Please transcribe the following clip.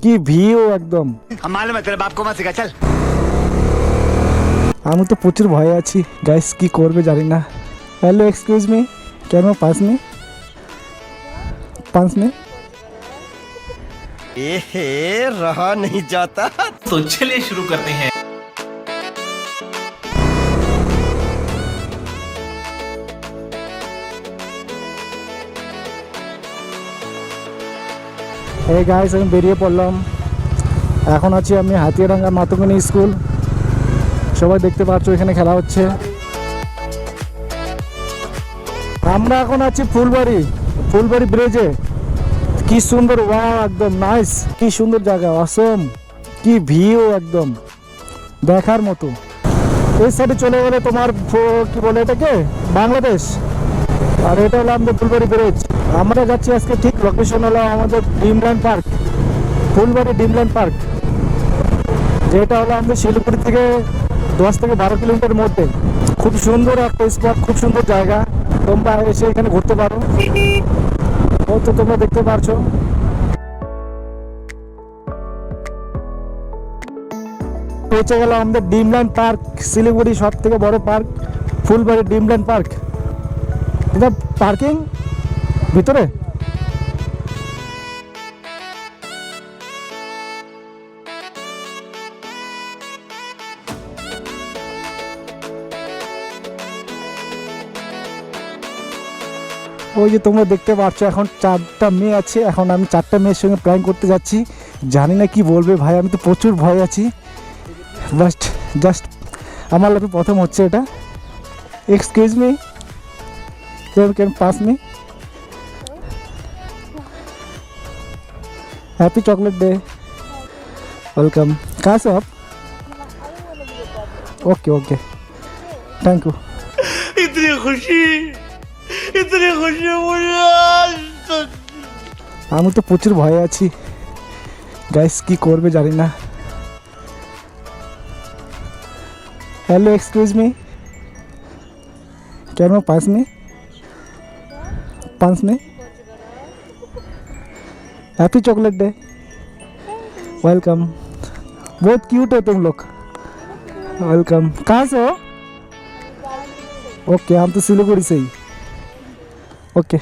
কি ভিউ একদম। मालूम है तेरे बाप को मत सिखा चल। আমি তো প্রচুর ভয়ে আছি গাইস, কি করবে জানি না। হ্যালো এক্সকিউজ মি, কেন পাস মি পাঁচ মে एहे रहा नहीं जाता। तो चलिए शुरू करते हैं। এই গাইস আমি বেরিয়ে পড়লাম। এখন আছি আমি হাতিয়াডাঙ্গা মাতঙ্গিনী স্কুল। সবাই দেখতে পাচ্ছ এখানে খেলা হচ্ছে। আমরা এখন আছি ফুলবাড়ি ব্রিজে। কি সুন্দর, ওয়াও একদম নাইস, কি সুন্দর জায়গা, অসম, কি ভিউ একদম দেখার মতো। এই সাইডে চলে গেলে তোমার কি বলে এটাকে বাংলাদেশ, আর এটা হলো আমাদের ফুলবাড়ি ব্রিজ। আমরা যাচ্ছি আজকে, ঠিক লোকেশন হলো আমাদের Dreamland park, Phulbari Dreamland park, যেটা হলো আমাদের শিলিগুড়ি থেকে 10 থেকে 12 কিলোমিটার মধ্যে। খুব সুন্দর একটা স্পট, খুব সুন্দর জায়গা, তোমরা এসে এখানে ঘুরতে পারো। ও তো তোমরা দেখতে পারছো। পৌঁছে গেল আমাদের ড্রিমল্যান্ড পার্ক, শিলিগুড়ি সব থেকে বড় পার্ক, ফুলবাড়ি ড্রিমল্যান্ড পার্ক। এটা পার্কিং ভিতরে। ওই যে তোমরা দেখতে পাচ্ছ এখন 4টা মেয়ে আছে। এখন আমি 4টা মেয়ের সঙ্গে প্ল্যান করতে যাচ্ছি। জানি না কি বলবে ভাই, আমি তো প্রচুর ভয় আছি। জাস্ট আমার লাইফে প্রথম হচ্ছে এটা। Excuse me, can pass me, happy chocolate day, welcome. कहाँ से आप? Okay okay, thank you. इतनी खुशी मुझे আমি তো প্রচুর ভয়ে আছি গাইস, কি করবে জানি না। Hello excuse me, can pass me happy chocolate day, welcome. बहुत क्यूट हो तुम लोग, वेलकम। कहाँ से हो? ओके, हम तो सिलीगुड़ी से ही। ओके।